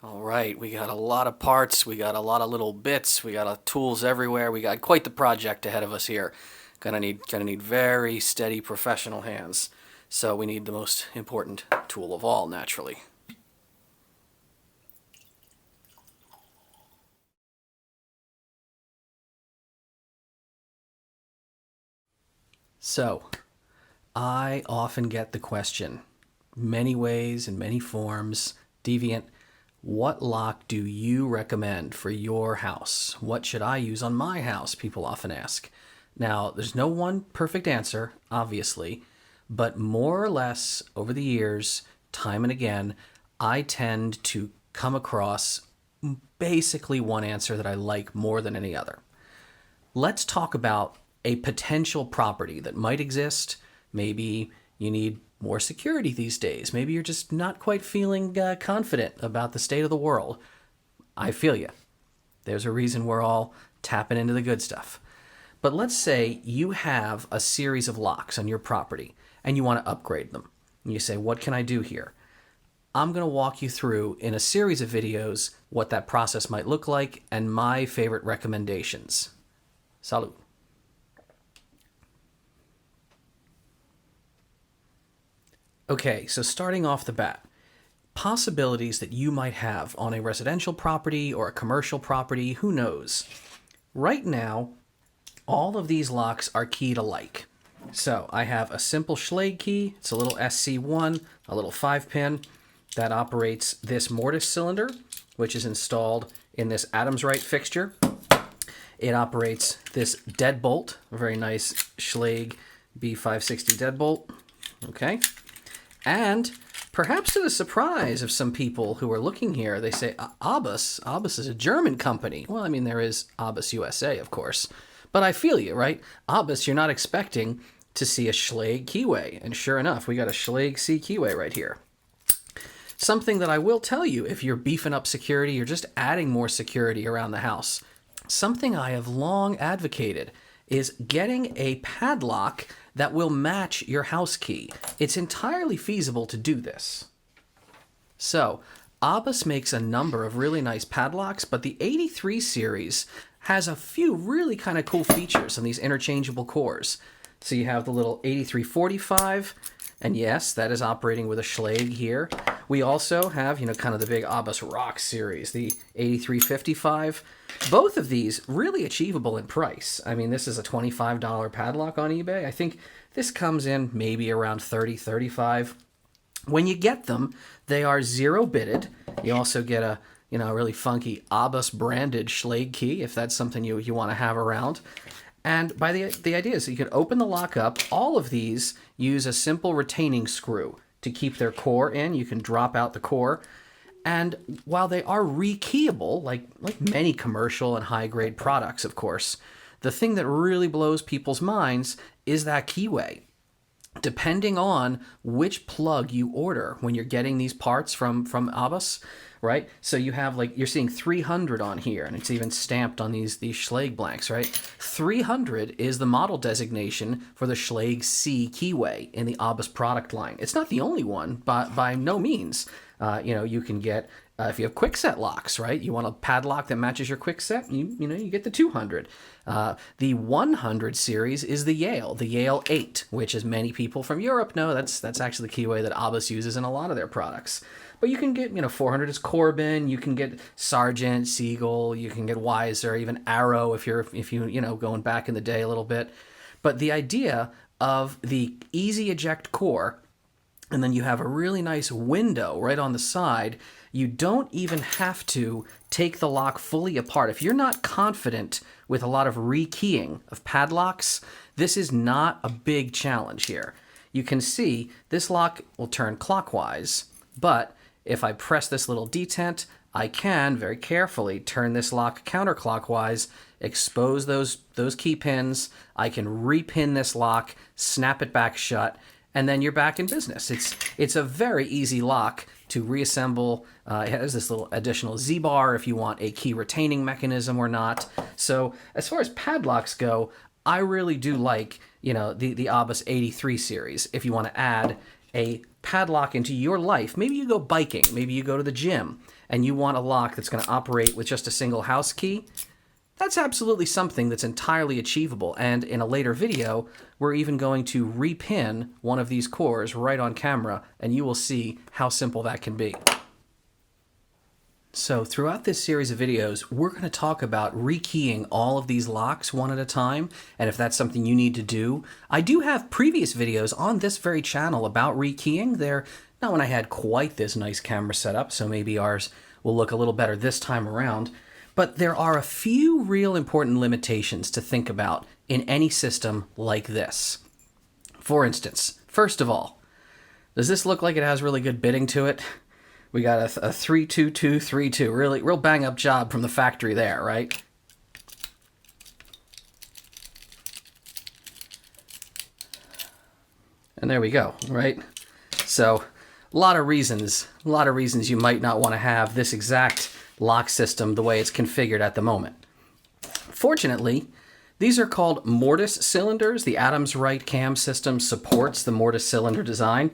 All right, we got a lot of parts, we got a lot of little bits, we got tools everywhere. We got quite the project ahead of us here. Gonna need very steady professional hands. So we need the most important tool of all, naturally. So, I often get the question, many ways and many forms, Deviant, what lock do you recommend for your house? What should I use on my house? People often ask. Now, there's no one perfect answer, obviously, but more or less over the years, time and again, I tend to come across basically one answer that I like more than any other. Let's talk about a potential property that might exist. Maybe you need more security these days. Maybe you're just not quite feeling confident about the state of the world. I feel you. There's a reason we're all tapping into the good stuff. But let's say you have a series of locks on your property and you want to upgrade them. And you say, what can I do here? I'm going to walk you through in a series of videos what that process might look like and my favorite recommendations. Salut. Okay, so starting off the bat, possibilities that you might have on a residential property or a commercial property, who knows? Right now, all of these locks are keyed alike. So I have a simple Schlage key. It's a little SC1, a little 5-pin that operates this mortise cylinder, which is installed in this Adams Rite fixture. It operates this deadbolt, a very nice Schlage B560 deadbolt. Okay. And perhaps to the surprise of some people who are looking here, they say, Abbas is a German company. Well, I mean, there is Abbas USA, of course. But I feel you, right? Abbas, you're not expecting to see a Schlage keyway. And sure enough, we got a Schlage C keyway right here. Something that I will tell you, if you're beefing up security, you're just adding more security around the house. Something I have long advocated is getting a padlock that will match your house key. It's entirely feasible to do this. So, Abbas makes a number of really nice padlocks, but the 83 series has a few really kind of cool features on these interchangeable cores. So you have the little 8345, and yes, that is operating with a Schlage here. We also have, kind of the big Abbas Rock series, the 8355. Both of these really achievable in price. I mean, this is a $25 padlock on eBay. I think this comes in maybe around $30, $35. When you get them, they are 0-bitted. You also get a really funky Abbas branded Schlage key if that's something you want to have around. And by the idea is that you could open the lock up. All of these use a simple retaining screw to keep their core in. You can drop out the core. And while they are rekeyable, like many commercial and high-grade products, of course, the thing that really blows people's minds is that keyway. Depending on which plug you order when you're getting these parts from Abbas, right? So you have you're seeing 300 on here, and it's even stamped on these Schlage blanks, right? 300 is the model designation for the Schlage C keyway in the Abbas product line. It's not the only one, but by no means. You can get if you have quickset locks, right? You want a padlock that matches your quickset, you get the 200. The 100 series is the Yale 8, which, as many people from Europe know, that's actually the keyway that Abbas uses in a lot of their products. But you can get, 400 is Corbin, you can get Sargent, Siegel, you can get Weiser, even Arrow if you going back in the day a little bit. But the idea of the easy eject core, and then you have a really nice window right on the side. You don't even have to take the lock fully apart. If you're not confident with a lot of rekeying of padlocks, this is not a big challenge here. You can see this lock will turn clockwise, but if I press this little detent, I can very carefully turn this lock counterclockwise, expose those key pins. I can repin this lock, snap it back shut, and then you're back in business. It's a very easy lock to reassemble. It has this little additional Z-bar if you want a key retaining mechanism or not. So as far as padlocks go, I really do like the Abbas 83 series. If you want to add a padlock into your life, maybe you go biking, maybe you go to the gym, and you want a lock that's going to operate with just a single house key, that's absolutely something that's entirely achievable. And in a later video, we're even going to repin one of these cores right on camera, and you will see how simple that can be. So throughout this series of videos, we're going to talk about rekeying all of these locks one at a time, and if that's something you need to do. I do have previous videos on this very channel about rekeying. They're not when I had quite this nice camera setup, so maybe ours will look a little better this time around. But there are a few real important limitations to think about in any system like this. For instance, first of all, does this look like it has really good bitting to it? We got a 3-2-2-3-2, really real bang up job from the factory there, right? And there we go, right? So a lot of reasons you might not want to have this exact lock system the way it's configured at the moment. Fortunately, these are called Mortise Cylinders. The Adams Rite cam system supports the Mortise cylinder design.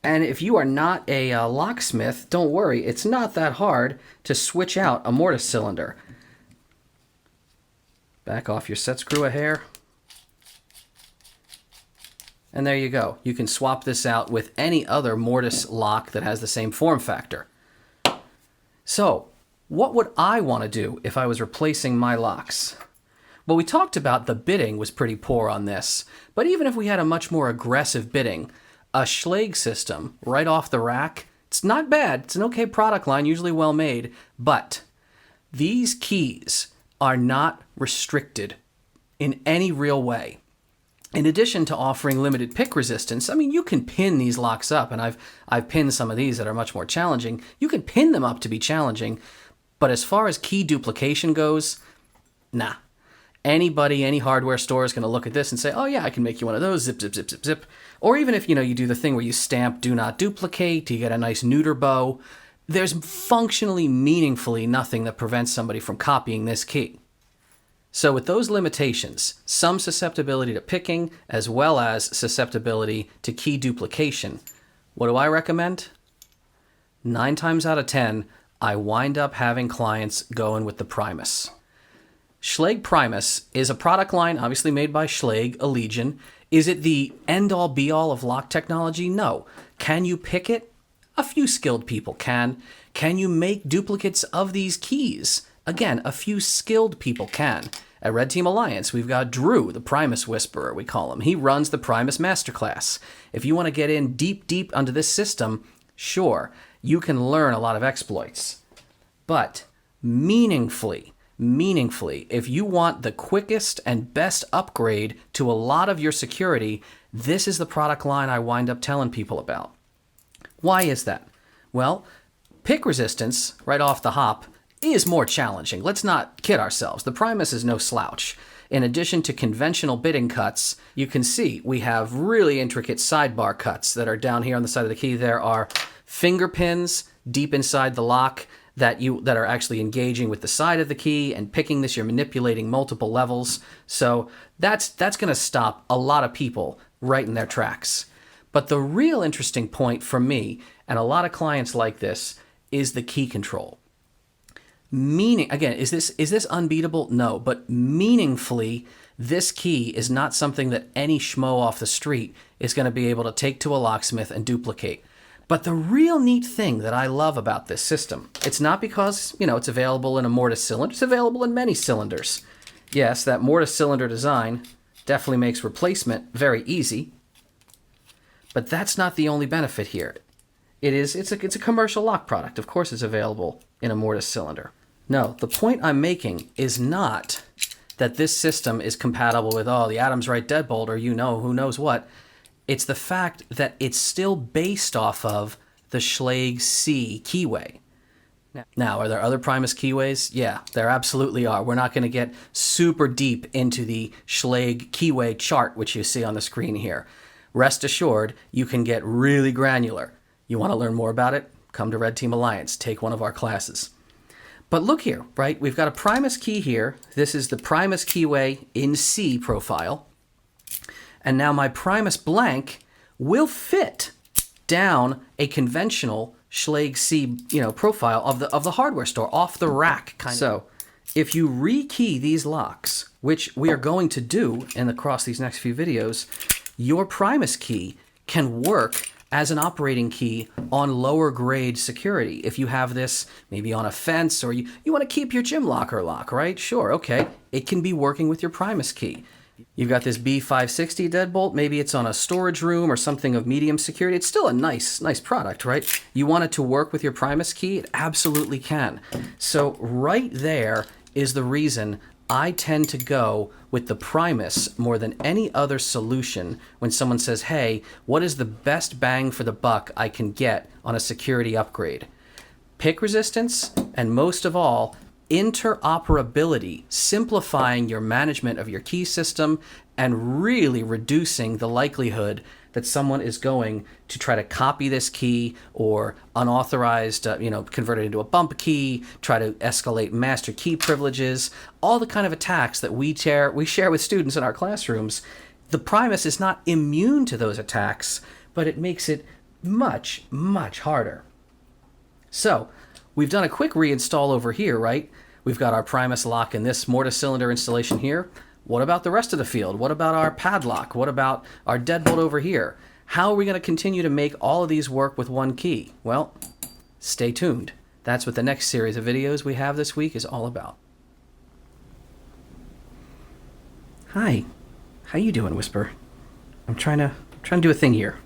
And if you are not a locksmith, don't worry, it's not that hard to switch out a Mortise cylinder. Back off your set screw a hair. And there you go. You can swap this out with any other Mortise lock that has the same form factor. So, what would I want to do if I was replacing my locks? Well, we talked about the bitting was pretty poor on this, but even if we had a much more aggressive bitting, a Schlage system right off the rack, it's not bad. It's an okay product line, usually well made, but these keys are not restricted in any real way. In addition to offering limited pick resistance, I mean, you can pin these locks up, and I've pinned some of these that are much more challenging. You can pin them up to be challenging, but as far as key duplication goes, nah. Anybody, any hardware store is going to look at this and say, oh yeah, I can make you one of those, zip, zip, zip, zip, zip. Or even if, you do the thing where you stamp do not duplicate, you get a nice neuter bow, there's functionally, meaningfully nothing that prevents somebody from copying this key. So with those limitations, some susceptibility to picking, as well as susceptibility to key duplication, what do I recommend? 9 times out of 10, I wind up having clients going with the Primus. Schlage Primus is a product line obviously made by Schlage, a Legion. Is it the end-all be-all of lock technology? No. Can you pick it? A few skilled people can. Can you make duplicates of these keys? Again, a few skilled people can. At Red Team Alliance, we've got Drew, the Primus Whisperer, we call him. He runs the Primus Masterclass. If you want to get in deep under this system, sure, you can learn a lot of exploits. But meaningfully, if you want the quickest and best upgrade to a lot of your security, this is the product line I wind up telling people about. Why is that? Well, pick resistance, right off the hop, is more challenging. Let's not kid ourselves. The Primus is no slouch. In addition to conventional bitting cuts, you can see we have really intricate sidebar cuts that are down here on the side of the key. There are finger pins deep inside the lock that are actually engaging with the side of the key and picking this. You're manipulating multiple levels. So that's going to stop a lot of people right in their tracks. But the real interesting point for me, and a lot of clients like this, is the key control. Again, is this unbeatable? No, but meaningfully, this key is not something that any schmo off the street is going to be able to take to a locksmith and duplicate. But the real neat thing that I love about this system, it's not because, it's available in a Mortise cylinder, it's available in many cylinders. Yes, that Mortise cylinder design definitely makes replacement very easy, but that's not the only benefit here. It's a commercial lock product. Of course it's available in a Mortise cylinder. No, the point I'm making is not that this system is compatible with, the Adams Rite deadbolt or who knows what. It's the fact that it's still based off of the Schlage C keyway. Now, are there other Primus keyways? Yeah, there absolutely are. We're not going to get super deep into the Schlage keyway chart, which you see on the screen here. Rest assured, you can get really granular. You want to learn more about it? Come to Red Team Alliance. Take one of our classes. But look here, right? We've got a Primus key here. This is the Primus keyway in C profile. And now my Primus blank will fit down a conventional Schlage C, profile of the hardware store, off the rack kind of. So, if you rekey these locks, which we are going to do across these next few videos, your Primus key can work as an operating key on lower grade security. If you have this maybe on a fence, or you want to keep your gym locker lock, right? Sure, okay. It can be working with your Primus key. You've got this B560 deadbolt, maybe it's on a storage room or something of medium security. It's still a nice product, right? You want it to work with your Primus key? It absolutely can. So right there is the reason I tend to go with the Primus more than any other solution when someone says, hey, what is the best bang for the buck I can get on a security upgrade? Pick resistance, and most of all, interoperability, simplifying your management of your key system and really reducing the likelihood that someone is going to try to copy this key or unauthorized, convert it into a bump key, try to escalate master key privileges, all the kind of attacks that we share with students in our classrooms. The Primus is not immune to those attacks, but it makes it much, much harder. So, we've done a quick reinstall over here, right? We've got our Primus lock in this Mortise cylinder installation here. What about the rest of the field? What about our padlock? What about our deadbolt over here? How are we going to continue to make all of these work with one key? Well, stay tuned. That's what the next series of videos we have this week is all about. Hi. How you doing, Whisper? I'm trying to do a thing here.